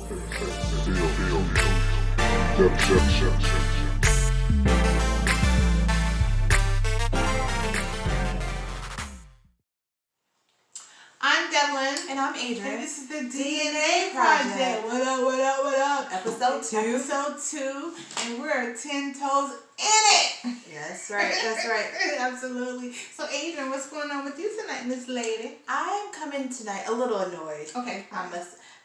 I'm Devlin. And I'm Adrian. And this is the DNA Project. What up, what up, what up? Episode 2. Episode 2. And we're 10 toes in it. Yeah, that's right. That's right. Absolutely. So, Adrian, what's going on with you tonight, Miss Lady? I'm coming tonight a little annoyed. Okay.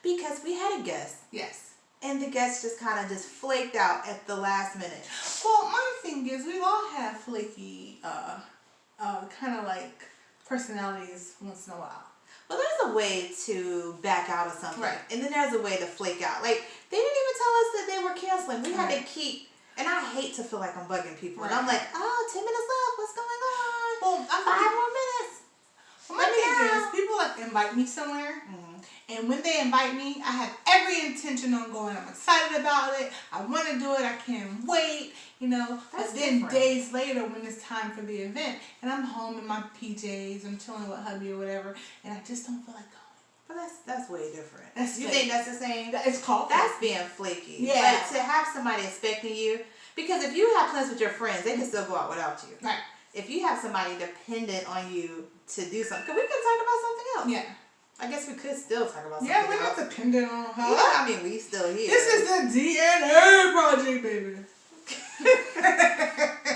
Because we had a guest. Yes. And the guest just kind of flaked out at the last minute. Well, my thing is, we all have flaky, kind of like personalities once in a while. Well, there's a way to back out of something. Right. And then there's a way to flake out. Like, they didn't even tell us that they were canceling. We had to keep, and I hate to feel like I'm bugging people. Right. And I'm like, 10 minutes left. What's going on? Well, 5 more minutes. Well, my thing is, people like to invite me somewhere. And when they invite me, I have every intention on going. I'm excited about it. I want to do it. I can't wait. You know. That's but then different. Days later, when it's time for the event, and I'm home in my PJs, I'm chilling with hubby or whatever, and I just don't feel like going. But that's way different. You think that's the same? It's called That's being flaky. Yeah. But to have somebody expecting you, because if you have plans with your friends, they can still go out without you. Right. If you have somebody dependent on you to do something, because we could talk about something else. Yeah. I guess we could still talk about something Yeah, else. we're not dependent on her. Yeah, I mean, we still here. This is the DNA Project, baby.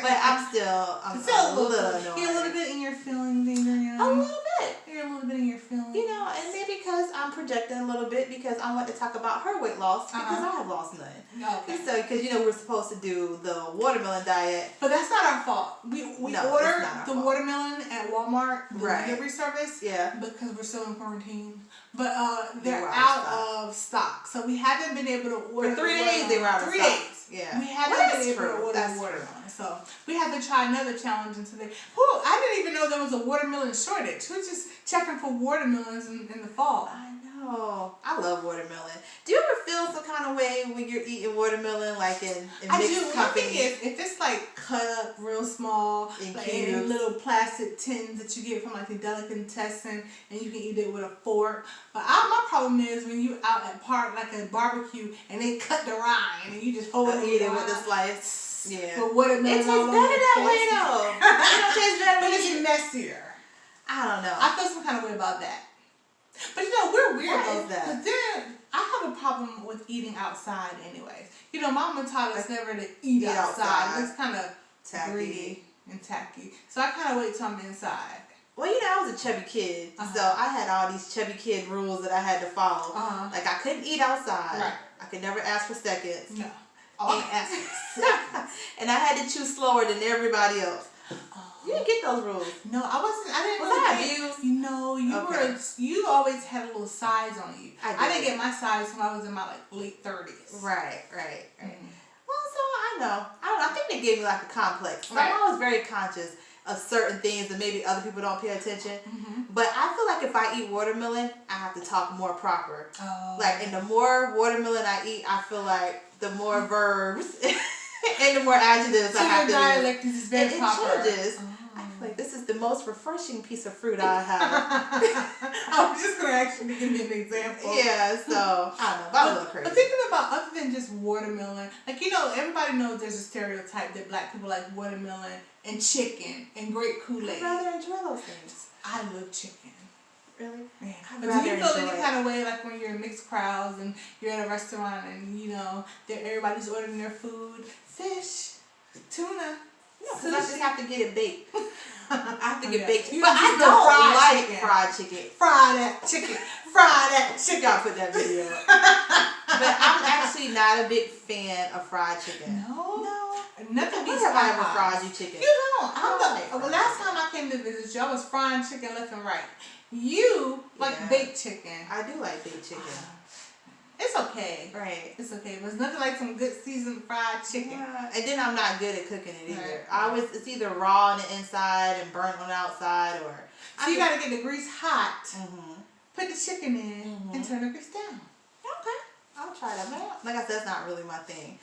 But I'm a little annoyed. You're a little bit in your feelings, Adrian. A little bit. You're a little bit in your feelings. You know, and maybe because I'm projecting a little bit because I want to talk about her weight loss because I have lost none. Okay. So, because, we're supposed to do the watermelon diet. But that's not our fault. We No, ordered it's not the our fault. watermelon at Walmart, the Right. delivery service, Yeah. because we're still in quarantine. But they're were out out of stock. So we haven't been able to order For 3 the days they were out of 3 stock. days. Yeah. We haven't Well, been that's able true. to order That's the true. watermelon. So we have to try another challenge until they... I didn't even know there was a watermelon shortage. We're just checking for watermelons in the fall. I know. I love watermelon. Do you ever feel some kind of way when you're eating watermelon, like in I mixed do. One company? thing is, if it's like cut up real small, In like cubes. in little plastic tins that you get from like the delicatessen, and you can eat it with a fork. But my problem is when you out at like a barbecue and they cut the rind and you just hold it eat it with a slice. Yeah. But watermelon It tastes all over better your that way face. though. It don't taste better But when it's you messier. I don't know. I feel some kind of way about that. But we're weird Why though. is that? 'Cause I have a problem with eating outside anyways. Mama taught us never to eat outside. It's kind of Tacky. greedy and tacky. So I kind of wait till I'm inside. Well, I was a chubby kid, so I had all these chubby kid rules that I had to follow. Like I couldn't eat outside. Right. I could never ask for seconds. No. Oh, I asked for seconds. And I had to chew slower than everybody else. You didn't get those rules. No, I wasn't. I didn't. Was really I get- abused? You you always had a little size on you. I didn't did. get my size when I was in my late 30s. Right. Mm-hmm. Well, so I know. I think they gave me like a complex. So Right. I'm always very conscious of certain things that maybe other people don't pay attention. But I feel like if I eat watermelon, I have to talk more proper. Oh. Like, and the more watermelon I eat, I feel like the more verbs and the more adjectives So I have your to dialect is very it proper. changes. I feel like this is the most refreshing piece of fruit I have. I was just going to ask you to give me an example. Yeah, so I don't know. That was a little crazy. But thinking about other than just watermelon, everybody knows there's a stereotype that black people like watermelon and chicken and grape Kool-Aid. I'd rather enjoy those things. I love chicken. Really? Yeah. I'd But rather do you feel enjoy any it. kind of way like when you're in mixed crowds and you're at a restaurant and everybody's ordering their food, fish, tuna, No, because I just have to get it baked. I have to get baked. You But just I the don't fried like chicken. fried chicken. Fry that chicken. Fry that chicken. Y'all put that video up. But I'm actually not a big fan of fried chicken. No. When Nothing beats have I ever Popeyes. fried you chicken? You don't. I don't like The fried last time I came to visit you, I was frying chicken left and right. You like Yeah. baked chicken. I do like baked chicken. It's okay. Right. It's okay. But it's nothing like some good seasoned fried chicken. Yeah. And then I'm not good at cooking it either. Right. It's either raw on the inside and burnt on the outside, or So you gotta get the grease hot, Mm-hmm. put the chicken in, and turn the grease down. Okay, I'll try that. But like I said, that's not really my thing.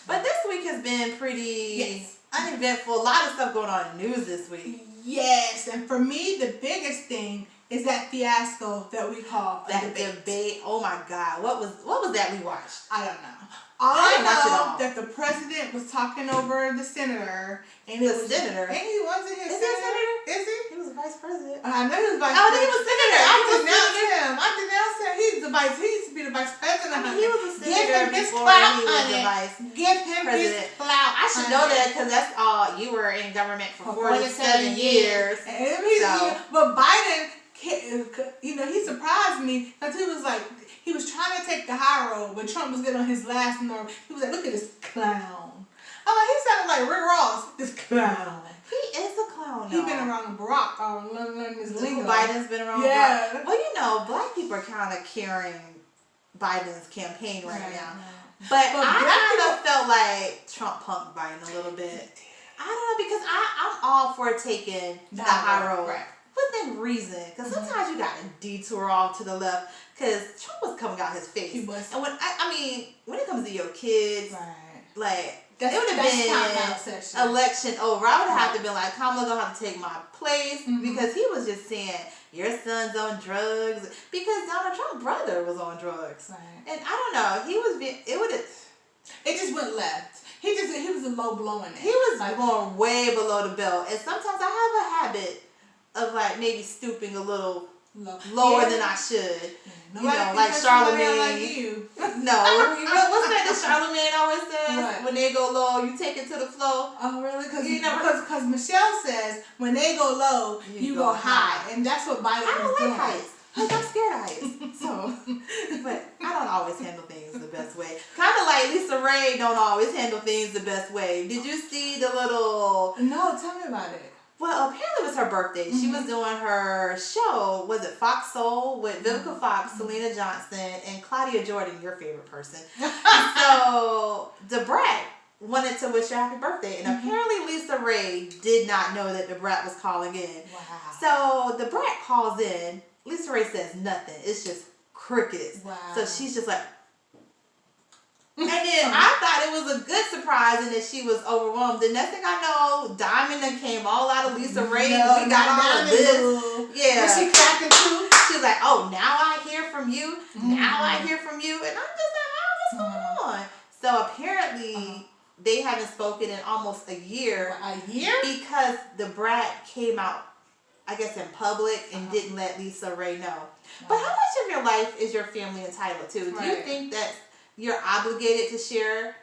But this week has been pretty uneventful. A lot of stuff going on in the news this week. Yes, and for me, the biggest thing is that fiasco that we call a That debate. debate. Oh my God. What was that we watched? I don't know. All I I didn't watch it know all. that the president was talking over the senator, and it was senator. And he wasn't his Is he a senator. Is he? He was a vice president. I know he was vice Oh, president. he was senator. I He was denounced senator. him. I denounced him. He's the vice. He used to be the vice president. I mean, he was a Give senator him his before clout, he was the honey. vice Give him president. his clout. I should know that because that's all. You were in government for 47 years. And So. but Biden, he surprised me because he was like, he was trying to take the high road, but Trump was getting on his last nerve. He was like, look at this clown. I'm like, he sounded like Rick Ross. This clown. He is a clown. He been around Barack, learning his lingo. Biden's been around. Yeah. Barack. Well, black people are kind of carrying Biden's campaign right now. But I kind of felt like Trump punked Biden a little bit. I don't know, because I'm all for taking the high road. Right. Within reason. Because sometimes you got to detour off to the left. Because Trump was coming out his face. He was. And when it comes to your kids, like, it would have been election over. I would have to be like, Kamala gonna have to take my place, because he was just saying your son's on drugs, because Donald Trump's brother was on drugs, and I don't know. It just went left. He was a low blowing it. He was going way below the belt, and sometimes I have a habit of like maybe stooping a little lower than I should. Like Charlemagne. Like you. No, what's that Charlemagne always says? What? When they go low, you take it to the flow. Oh, really? Because Michelle says when they go low, you go high, and that's what Biden is doing. Heights. Like, I'm scared of heights. So, but I don't always handle things the best way. Kind of like Lisa Ray don't always handle things the best way. Did you see the little? No, tell me about it. Well, apparently it was her birthday. She was doing her show, was it Fox Soul, with Vivica Fox, Selena Johnson, and Claudia Jordan, your favorite person. So, Debrat wanted to wish her happy birthday, and apparently Lisa Ray did not know that Debrat was calling in. Wow. So, Debrat calls in. Lisa Ray says nothing. It's just crickets. Wow. So, she's just like... And then I thought it was a good surprise and that she was overwhelmed. The next thing I know, Diamond then came all out of Lisa Ray. We got all of this. Yeah. Was she cracking too? She was like, oh, now I hear from you. Now I hear from you. And I'm just like, oh, what's going on? So apparently they haven't spoken in almost a year. A year? Because the brat came out, I guess, in public and didn't let Lisa Ray know. But how much of your life is your family entitled to? Do you think that you're obligated to share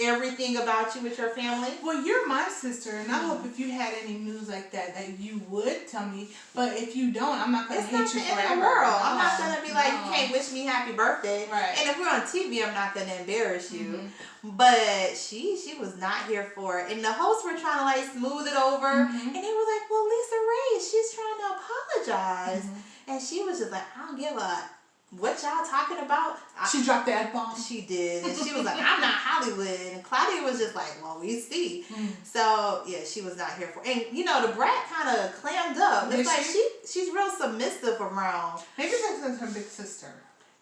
everything about you with your family? Well, you're my sister, and I hope if you had any news like that you would tell me. But if you don't, I'm not going to hate you forever. It's not the end of the world. I'm not going to be like, you can't wish me happy birthday. Right. And if we're on TV, I'm not going to embarrass you. But she was not here for it. And the hosts were trying to like smooth it over. And they were like, well, Lisa Ray, she's trying to apologize. And she was just like, I don't give a... What y'all talking about? She dropped the F-bomb. She did. And she was like, I'm not Hollywood. And Claudia was just like, well, we see. So, yeah, she was not here for it. And, the brat kind of clammed up. It's like she's real submissive around. Maybe that's her big sister.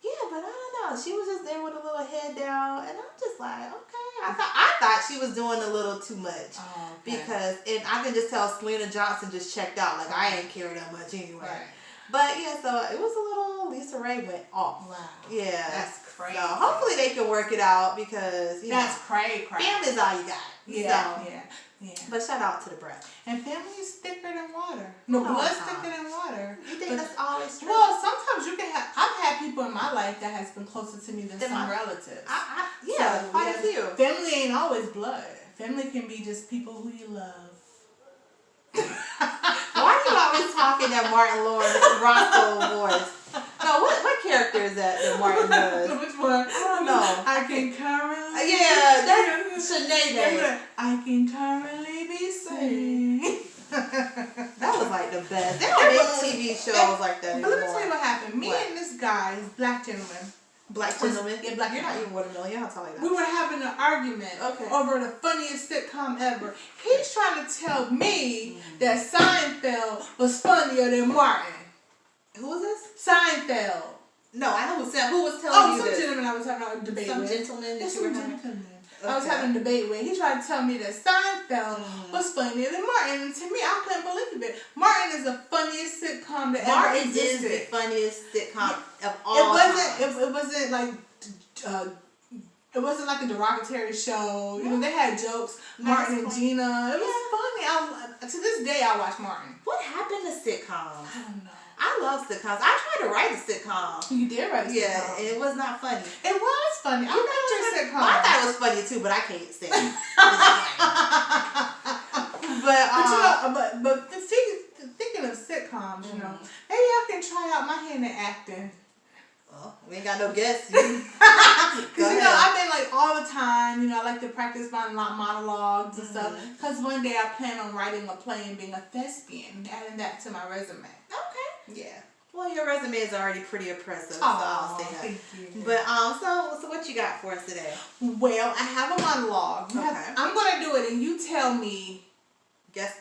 Yeah, but I don't know. She was just there with a little head down. And I'm just like, okay. I thought she was doing a little too much. Oh, okay. Because, and I can just tell Selena Johnson just checked out. Like, I ain't care that much anyway. Right. But yeah, so it was a little Lisa Ray went off. Wow. Yeah. That's crazy. So hopefully they can work it out because that's crazy. Family's all you got. Yeah. So, yeah. But shout out to the brat. And family is thicker than water. No, blood's thicker than water. You think that's always true? Well, sometimes you can have. I've had people in my life that has been closer to me than some relatives. Quite a few. Family ain't always blood. Family can be just people who you love. Why are you always talking that Martin Lawrence Roscoe voice? No, what character is that Martin does? Which one? I don't know. I can currently... that's Sinead. I can currently be seen. That was like the best. They don't make TV shows like that anymore. But let me tell you what happened. Me and this guy, this black gentleman... Black gentleman? Yeah, black. You're not even watermelon. You're not talking like that. We were having an argument over the funniest sitcom ever. He's trying to tell me that Seinfeld was funnier than Martin. Who was this? Seinfeld. No, I know who was telling you this. Some gentleman I was having a debate with. Some gentleman that you were having. I was having a debate with. He tried to tell me that Seinfeld was funnier than Martin. And to me, I couldn't believe it. Martin is the funniest sitcom that ever existed. Martin is the funniest sitcom of all time. It wasn't like it wasn't like a derogatory show. You know, they had jokes. Martin and Gina. It was funny. To this day, I watch Martin. What happened to sitcoms? I don't know. I love sitcoms. I tried to write a sitcom. You did write a sitcom. Yeah, and it was not funny. It was funny. I liked your sitcom. I thought it was funny too, but I can't say it. But thinking of sitcoms, you know, maybe I can try out my hand at acting. Well, we ain't got no guests. Because, you know, I've been like all the time, you know, I like to practice my monologues and stuff. Because one day I plan on writing a play and being a thespian, adding that to my resume. Okay. Yeah. Well, your resume is already pretty impressive. Oh, so I'll say that. thank you. But so what you got for us today? Well, I have a monologue. Okay. I'm gonna do it, and you tell me. Guess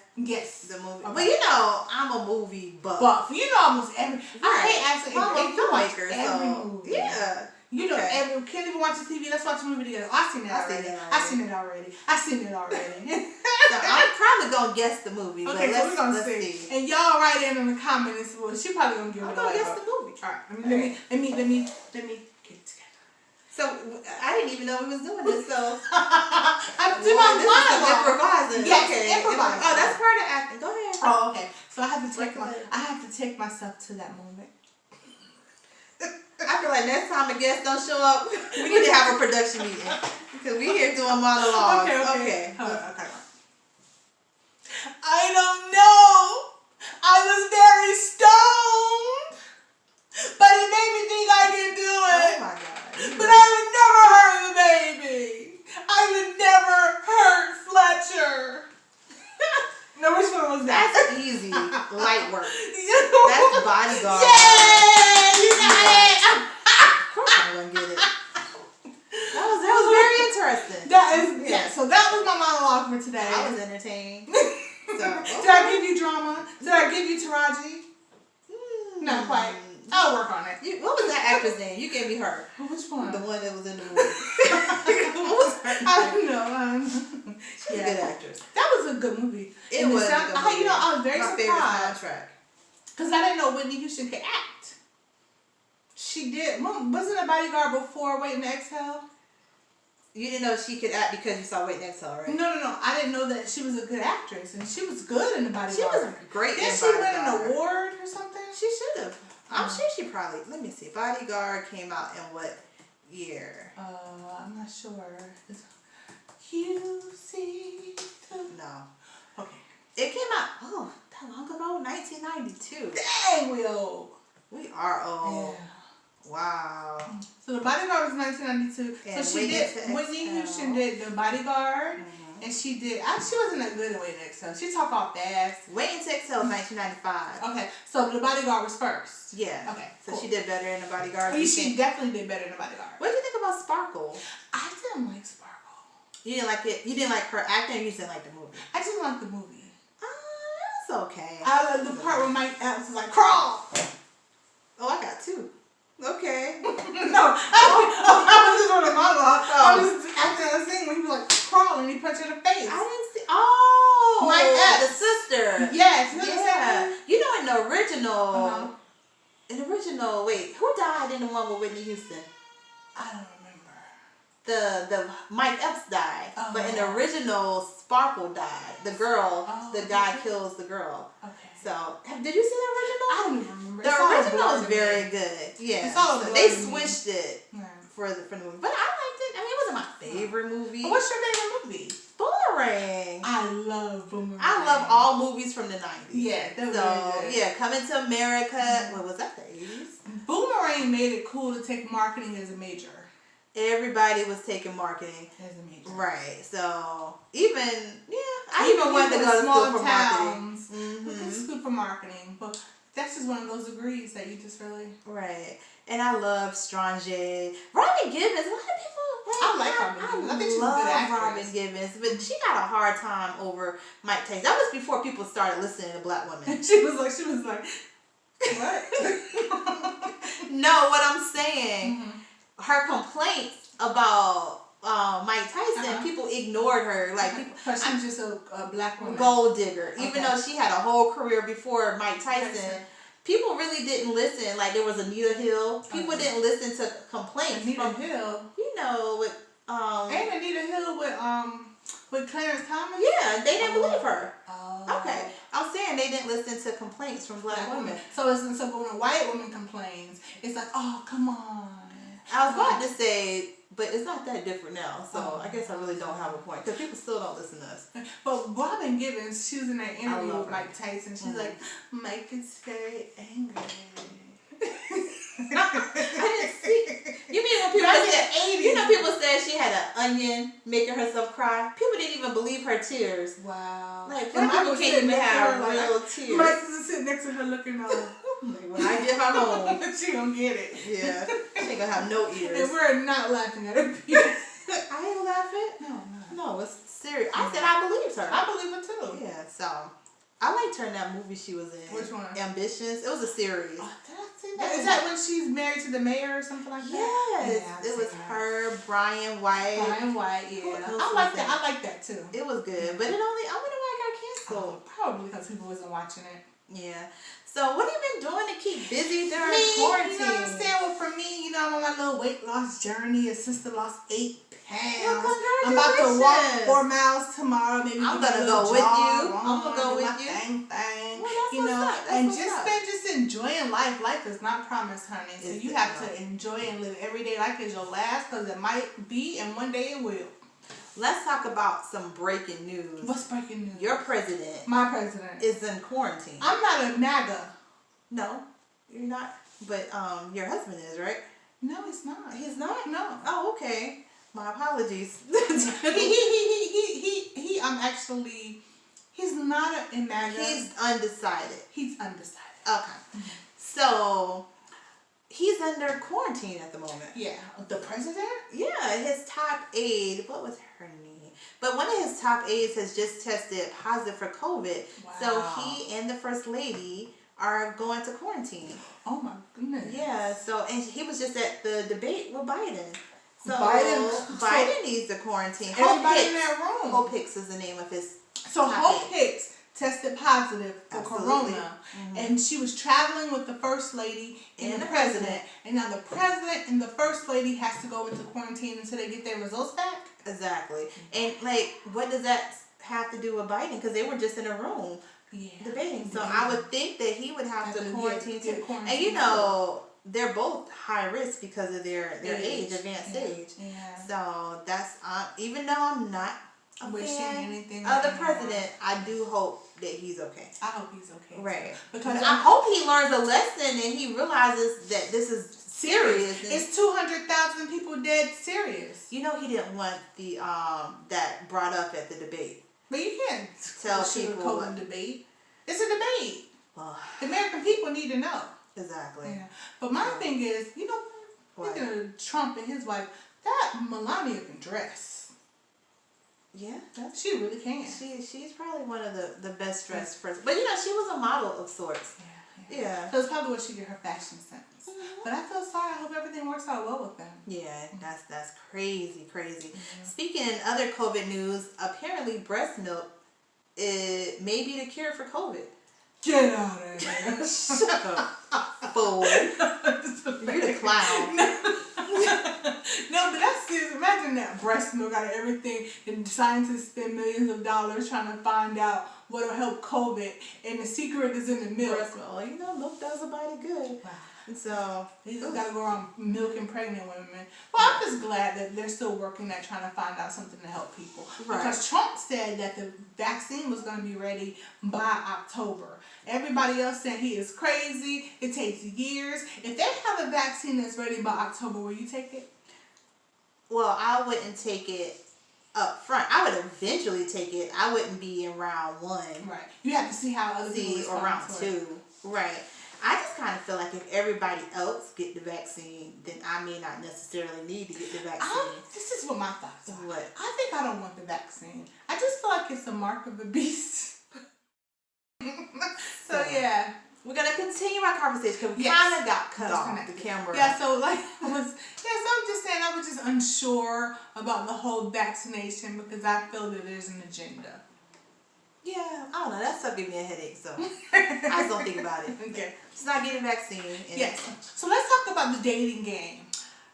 The movie. Okay. Well, you know, I'm a movie buff. You know almost every. I hate asking. I'm a filmmaker, every so movie. yeah. You know, can't even watch the TV. Let's watch a movie together. I seen it already. So I'm probably gonna guess the movie. Okay, but so we're gonna see. And y'all write in the comments. Well, she probably gonna give it away. I'm gonna guess the movie. All right. Let me get it together. So I didn't even know we was doing this. So I'm doing my monologue. Improvising. Yes, okay. improvising. Oh, that's part of acting. Go ahead. Oh, okay. So I have to take myself to that moment. I feel like next time a guest don't show up, we need to have a production meeting because we here doing monologues. Okay. I don't know. I was very stoned, but it made me think I could do it. Oh my God. But I would never hurt the baby. I would never hurt Fletcher. No, which one was that? That's easy. Light work. That's Bodyguard. Yay! You got it! Of course I'm going to get it. That was very interesting. So that was my monologue for today. I was entertained. Did I give you drama? Did I give you Taraji? Not quite. I'll work on it. What was that actress name? You gave me her. Which one? The one that was in the movie. What was her name? I don't know. She's a good actress. That was a good movie. It was a good movie. You know, I was very surprised. My favorite soundtrack. Because I didn't know Whitney Houston could act. She did. Wasn't a Bodyguard before Waiting to Exhale? You didn't know she could act because you saw Waiting to Exhale, right? No. I didn't know that she was a good actress. And she was good in the Bodyguard. She was great in Bodyguard. Did she win an award or something? She should have. I'm sure she probably. Let me see. Bodyguard came out in what year? I'm not sure. You see the... No. Okay. It came out. Oh, that long ago. 1992. Dang, we old. We are old. Yeah. Wow. So the Bodyguard was 1992. And so she did. Whitney Houston did the Bodyguard. And she did. She wasn't that good at Waiting to Exhale. She talked all fast. Waiting to Exhale was 1995. Okay, so the Bodyguard was first. Yeah. Okay. So cool. she did better in the Bodyguard. She definitely did better in the Bodyguard. What did you think about Sparkle? I didn't like Sparkle. You didn't like it. You didn't like her acting. Or you just didn't like the movie. I didn't like the movie. That's okay. I like the part where Mike Epps was like crawl. Oh, I got two. Okay. No, I was just on a monologue. I was acting a scene when he was like crawling and he punched her in the face. I didn't see. Oh, Mike Epps. the sister. Yes. Yeah. You know, in the original. Wait, who died in the one with Whitney Houston? I don't remember. The Mike Epps died, but in the original, Sparkle died. The girl, the guy kills the girl. Okay. So, did you see the original? I don't even remember. The original is very good. Yeah. So they switched it for the movie, but I liked it. I mean, it wasn't my favorite movie. What's your favorite movie? Boomerang. I love Boomerang. I love all movies from the 90s. Yeah, that was really good. Yeah, Coming to America. What was that? The 80s. Boomerang made it cool to take marketing as a major. Everybody was taking marketing as a major. Right. So I even wanted to go to school for marketing. Mm-hmm. School for marketing, but that's just one of those degrees that you just really right. And I love Strange. Robin Givens. A lot of people. I like Robin Givens. I think she's a good actress. Robin Givens, but she got a hard time over Mike Tyson. That was before people started listening to black women. she was like, what? No, what I'm saying. Mm-hmm. Her complaints about Mike Tyson ignored her. Like people, because she was just a black woman. Gold digger. Okay. Even though she had a whole career before Mike Tyson. People really didn't listen. Like there was Anita Hill. People didn't listen to complaints Anita Hill. You know, with ain't Anita Hill with Clarence Thomas? Yeah, they didn't believe her. Oh. Okay. I'm saying they didn't listen to complaints from black women. So when a white woman complains, it's like, oh, come on. I was about to say, but it's not that different now. So I guess I really don't have a point because people still don't listen to us. But Robin Givens, she was in that interview with Mike Tyson. She's like, Mike is very angry. I didn't see. You mean when people said, you know, people said she had an onion making herself cry? People didn't even believe her tears. Wow. Like, black people can't even have real tears. Mike is sitting next to her looking over. Like, when I get her home, she gonna get it. Yeah. She ain't gonna have no ears. And we're not laughing at her. I ain't laughing. No, it's serious. I said I believed her. I believe her too. Yeah, so I liked her in that movie she was in. Which one? Ambitions. It was a series. Oh, did I see that? Is that when she's married to the mayor or something like that? Yes. Yeah, it was her, Brian White. Brian White, yeah. I like that. I like that too. It was good. But I wonder why it got canceled. Probably because people wasn't watching it. Yeah. So what have you been doing to keep busy during You quarantine? know what I'm saying? Well, for me, I'm on my little weight loss journey. A sister lost 8 pounds. Well, I'm about to walk 4 miles tomorrow. Maybe I'm gonna go with you. I'm gonna go with you. Thing. Well, that's and just enjoying life. Life is not promised, honey. So you have to enjoy and live every day like it's your last, because it might be, and one day it will. Let's talk about some breaking news. What's breaking news? Your president. My president is in quarantine. I'm not a MAGA. No, you're not. But your husband is, right? No, he's not. He's not? No. Oh, okay. My apologies. He's not a MAGA. He's undecided. He's undecided. Okay. So he's under quarantine at the moment. Yeah. The president? Yeah, his top aide, what was her name? But one of his top aides has just tested positive for COVID. Wow. So he and the first lady are going to quarantine. Oh my goodness. Yeah, so, and he was just at the debate with Biden. So Biden needs to quarantine. Everybody in that room. Hope Hicks is the name of his. So Hope Hicks tested positive for corona, and she was traveling with the first lady and the president. And now the president and the first lady has to go into quarantine until they get their results back. Exactly. And like, what does that have to do with Biden? Because they were just in a room debating. So I would think that he would have to quarantine too. And they're both high risk because of their age, advanced age. Yeah. So that's even though I'm not wishing anything of the president, I do hope that he's okay. I hope he's okay. Right. Because I hope he learns a lesson and he realizes that this is serious. It's 200,000 people dead serious. He didn't want the that brought up at the debate. But you can't tell people a debate. It's a debate. The American people need to know. Exactly. Yeah. But my thing is, thinking of Trump and his wife, that Melania can dress. Yeah. She really can. She's probably one of the best dressed first. But she was a model of sorts. Yeah. So it's probably where she get her fashion sense. Mm-hmm. But I feel sorry. I hope everything works out well with them. Yeah, that's crazy. Mm-hmm. Speaking in other COVID news, apparently breast milk may be the cure for COVID. Get out of here. Shut up, fool. You're the clown. No, but that's serious. Imagine that breast milk out of everything, and scientists spend millions of dollars trying to find out what'll help COVID, and the secret is in the milk. Breast milk. Milk does a body good. Wow. So you just gotta go around milking pregnant women. Well, I'm just glad that they're still working at trying to find out something to help people. Right. Because Trump said that the vaccine was gonna be ready by October. Everybody else said he is crazy. It takes years. If they have a vaccine that's ready by October, will you take it? Well, I wouldn't take it up front. I would eventually take it. I wouldn't be in round 1. Right. You have to see how other people respond or round 2. Right. I just kind of feel like if everybody else get the vaccine, then I may not necessarily need to get the vaccine. This is what my thoughts are. What? I think I don't want the vaccine. I just feel like it's a mark of the beast. So yeah. we're gonna continue our conversation because we Yes. kind of got cut off Disconnected. the camera. Yeah, so like I was, so I'm just saying I was just unsure about the whole vaccination because I feel that there's an agenda. Yeah, I don't know. That stuff gave me a headache, so I just don't think about it. Okay. It's not getting vaccine. Yes. So let's talk about the dating game.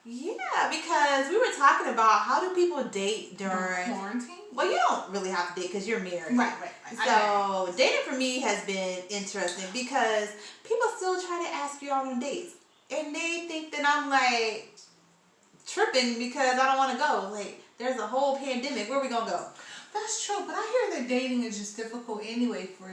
Yeah, because we were talking about how do people date during quarantine. Well, you don't really have to date because you're married. Right. So dating for me has been interesting because people still try to ask you out on dates, and they think that I'm like tripping because I don't want to go. Like, there's a whole pandemic. Where are we gonna go? That's true, but I hear that dating is just difficult anyway for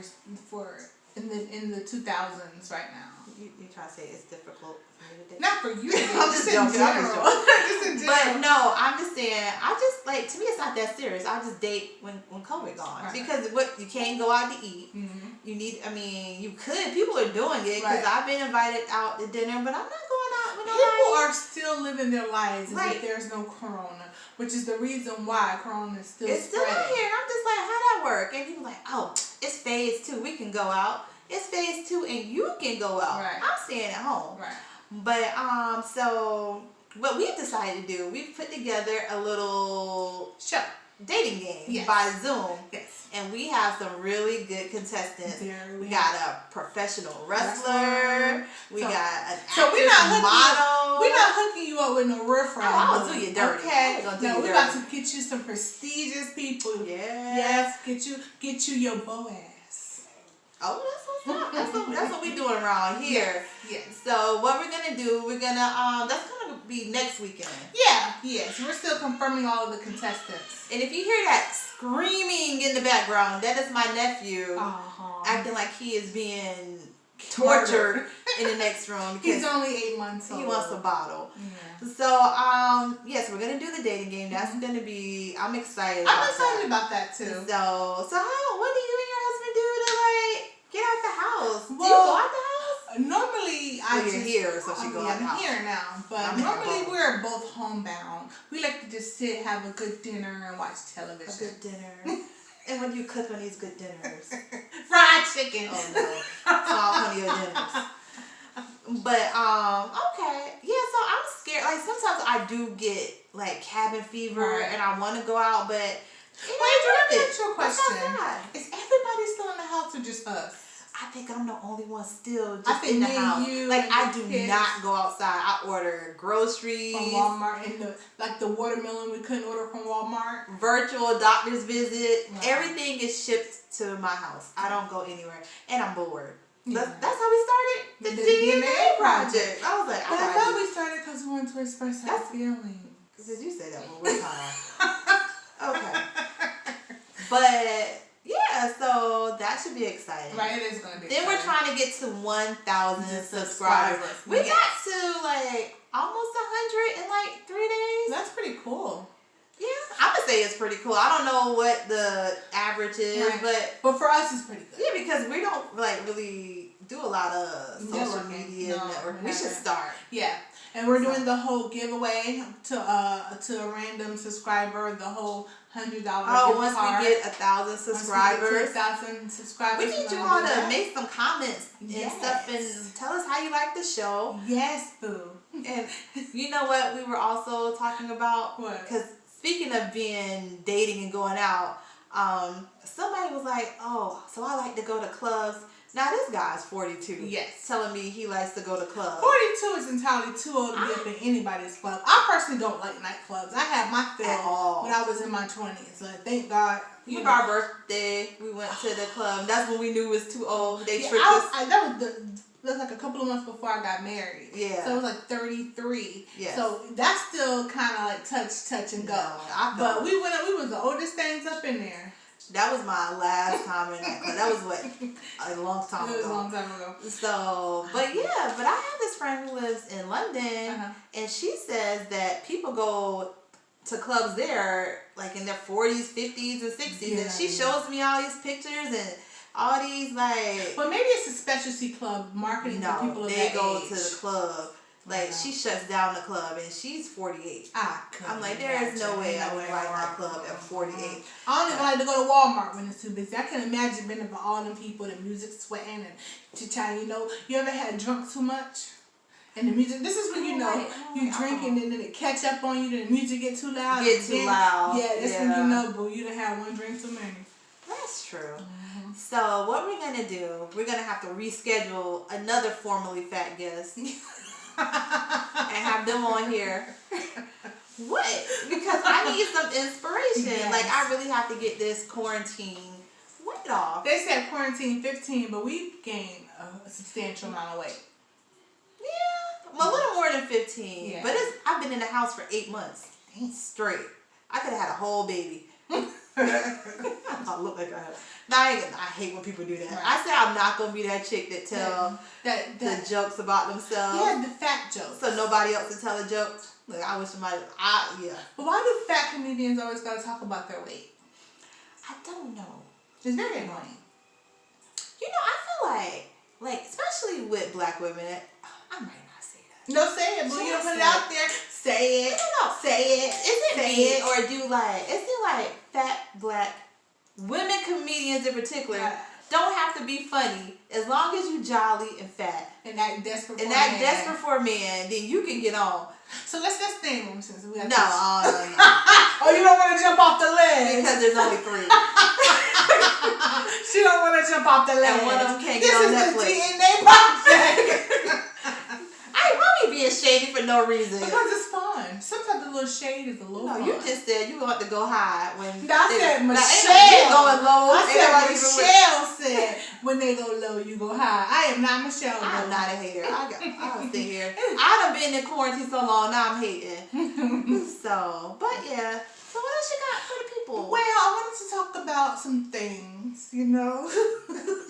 in the 2000s right now. You try to say it's difficult for me to date? Not for you. I'm just joking. Just in general. But no, I'm just saying. I just like, to me, it's not that serious. I just date when COVID gone, Right. because you can't go out to eat. Mm-hmm. You need. I mean, you could. People are doing it because Right. I've been invited out to dinner, but I'm not going out with People nobody. are still living their lives as Right. if there's no corona, which is the reason why corona is still It's still spreading. out here. And I'm just like, how that work? And people like, oh, it's phase 2. We can go out. It's phase 2, and you can go out. Right. I'm staying at home. Right. But so what we've decided to do, we've put together a little Show. dating game Yes. by Zoom. Yes. And we have some really good contestants. Very We good. got a professional wrestler. We got an So we're actress not model. We're not hooking you up with no riffraff. Oh, I'll do you dirty. Okay. I'm gonna do No, you we're dirty. about to get you some prestigious people. Yes. Get you your Boaz. Oh, that's what's up. That's what we doing around here. Yes. So what we're gonna do, that's gonna be next weekend. Yeah. Yes. We're still confirming all of the contestants. And if you hear that screaming in the background, that is my nephew acting like he is being tortured in the next room because He's only 8 months old. he wants a bottle. Yeah. So yes, we're gonna do the dating game. That's gonna be. I'm excited. I'm excited about that too. So what do you and your husband do to like get out the house? Do you Well, go out the house? Normally, I You're just here, so she go out the I'm house. here now, but I'm normally here. we're both homebound. We like to just sit, have a good dinner, and watch television. A good dinner. And what do you cook on these good dinners? Fried chicken. Oh no, it's all one of your dinners. But okay, yeah. So I'm scared. Like sometimes I do get like cabin fever, Right. and I want to go out, but Wait, let me ask you a question. outside. Is everybody still in the house or just us? I think I'm the only one still just I think in the me and house. you Like and I the do kids. not go outside. I order groceries, From Walmart and the watermelon we couldn't order from Walmart. virtual doctor's visit. Wow. Everything is shipped to my house. I don't go anywhere, and I'm bored. Yeah. That's how we started the The DNA DNA project. I was like, But I I thought gotta we started because we wanted to express our feelings. Did you say that one more time? Okay. But yeah, so that should be exciting. Right, it is going to be Then we're exciting. trying to get to 1,000 Just subscribers. subscribers. We got to like almost 100 in like 3 days. That's pretty cool. Yeah, I'm gonna say it's pretty cool. I don't know what the average is, Right. But for us, it's pretty good. yeah, because we don't like really do a lot of social Networking. media No, networking. we We should haven't. start. Yeah, and we're doing the whole giveaway to a random subscriber, the whole $100 Oh, gift once card. we get 1,000 subscribers. 1,000 subscribers. We we're need you gonna all do to that. make some comments and Yes. stuff and tell us how you like the show. Yes, boo. And you know what we were also talking about? What? Because speaking of being dating and going out, somebody was like, oh, so I like to go to clubs. Now this guy's 42. Yes. Telling me he likes to go to clubs. 42 is entirely too old to be up in anybody's club. I personally don't like nightclubs. I had my At fill all. when I was in my 20s. So thank God. For our birthday, we went to the club. That's when we knew it was too old. They Yeah, tricked us. that was like a couple of months before I got married. Yeah. So it was like 33. Yes. So that's still kind of like touch and go. No, I But don't. we went up. We was the oldest things up in there. That was my last time in that club. That was what, a long time It was a ago. long time ago. So, but I have this friend who lives in London, Uh-huh. and she says that people go to clubs there, like in their 40s, 50s, and 60s, and she shows me all these pictures and all these like. But maybe it's a specialty club marketing to people No, of they that go age. to the club Like, she shuts down the club, and she's 48. I'm like, there is no way I would ride that club at 48. I don't even like to go to Walmart when it's too busy. I can imagine being with all them people, the music sweating, and chit-chatting, you ever had drunk too much? And the music, this is when you drinking and then it catch up on you, then the music get too loud. Yeah, that's when you know, boo, you done had one drink too many. That's true. Mm-hmm. So what we're going to do, we're going to have to reschedule another formerly fat guest and have them on here. What? Because I need some inspiration. Yes. Like, I really have to get this quarantine weight off. They said quarantine 15, but we gained a substantial amount of weight. Yeah, a little more than 15. Yeah. But I've been in the house for 8 months straight. I could have had a whole baby. I look like I have. I hate when people do that. Right. I say I'm not gonna be that chick that tell the jokes about themselves. Yeah, the fat jokes. So nobody else can tell a joke. Like, I wish somebody. Yeah. But why do fat comedians always gotta talk about their weight? I don't know. It's very annoying. I feel like especially with black women, I might not say that. No, say it, but you don't put it out there. Say it. No. Say it. Is it me, or is it like fat black women comedians in particular don't have to be funny as long as you jolly and fat and act desperate for a man, then you can get on. So let's name them since we have no. Oh, you don't want to jump off the ledge because there's only 3. She don't want to jump off the ledge. And one of them can't get on Netflix. This is the DNA project. I probably being shady for no reason. Because it's fun. Sometimes a little shade is a little fun. No, you just said you want to go high when. No, I said Michelle. Going low. I said Michelle said when they go low, you go high. I am not Michelle. I'm not a hater. I don't sit here. I done been in quarantine so long. Now I'm hating. So, but yeah. So what else you got for the people? Well, I wanted to talk about some things, You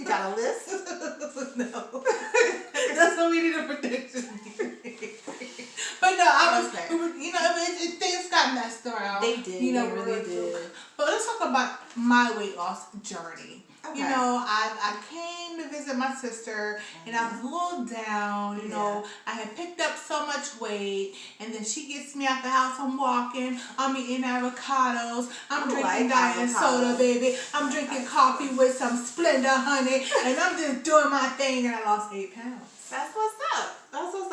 got a list? No. That's what we need a prediction. But no, things got messed around. They did. They really did. But let's talk about my weight loss journey. Okay. I came to visit my sister, and I was a little down. I had picked up so much weight, and then she gets me out the house. I'm walking. I'm eating avocados. I'm drinking diet soda, baby. I'm drinking coffee with some Splenda honey, and I'm just doing my thing, and I lost 8 pounds. That's what's up.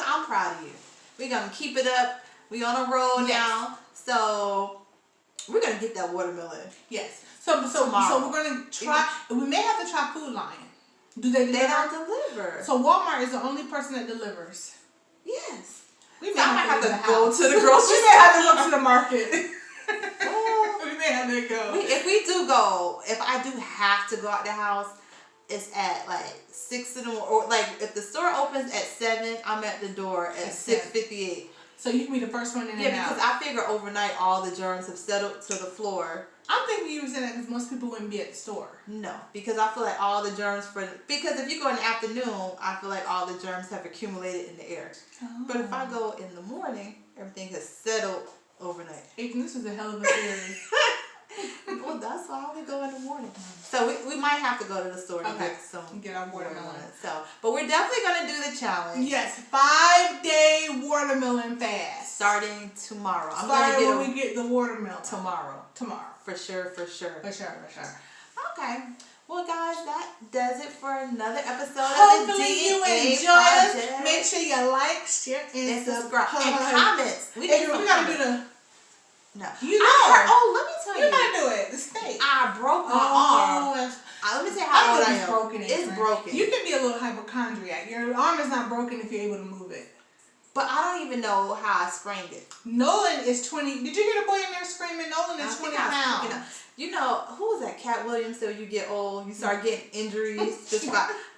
I'm proud of you. We're gonna keep it up. We on a roll now. So we're gonna get that watermelon. Yes. So we're gonna try. We may have to try Food Lion. Do they deliver? They don't deliver. So Walmart is the only person that delivers. Yes. We may have to go to the grocery. We may have to go to the market. We may have to go. If we do go, if I do have to go out the house, it's at like 6 in the morning. Or like if the store opens at 7, I'm at the door at 6:58. So you can be the first one in and out. Yeah, because I figure overnight all the germs have settled to the floor. I'm thinking you were saying that because most people wouldn't be at the store. No, because I feel like all the germs because if you go in the afternoon, I feel like all the germs have accumulated in the air. Oh. But if I go in the morning, everything has settled overnight. Aiden, this is a hell of a theory. Well, that's why I only go in the morning. So we might have to go to the store to get our watermelon. But we're definitely gonna do the challenge. Yes, 5-day watermelon fast. Starting tomorrow. We get the watermelon. Tomorrow. For sure. Okay. Well, guys, that does it for another episode of the Hopefully you DNA enjoy Project. us. Make sure you like, share, and subscribe. And comments. We gotta do the... No. Let me tell you. You gotta do it. The steak. I broke my arm. Let me tell you how old I am. It's broken. You can be a little hypochondriac. Your arm is not broken if you're able to move it. But I don't even know how I sprained it. Nolan is 20. Did you hear the boy in there screaming? Nolan is 20 pounds. Who was that? Cat Williams. So you get old, you start getting injuries.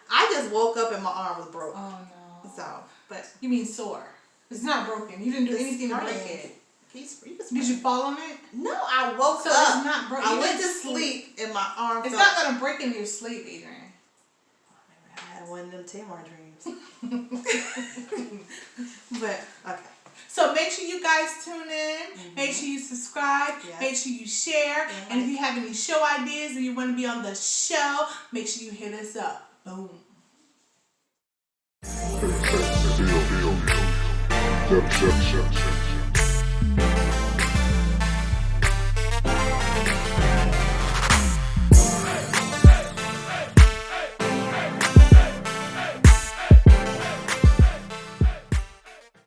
I just woke up and my arm was broke. Oh no. So, but you mean sore? It's not broken. You didn't do anything to break it. Did you fall on it? No, I woke up. It's not broken. I went to sleep and my arm. It's not gonna break in your sleep, Adrian. I had one of them Tamar dreams. But okay. So make sure you guys tune in. Mm-hmm. Make sure you subscribe. Yes. Make sure you share. Mm-hmm. And if you have any show ideas or you want to be on the show, make sure you hit us up. Boom. Check.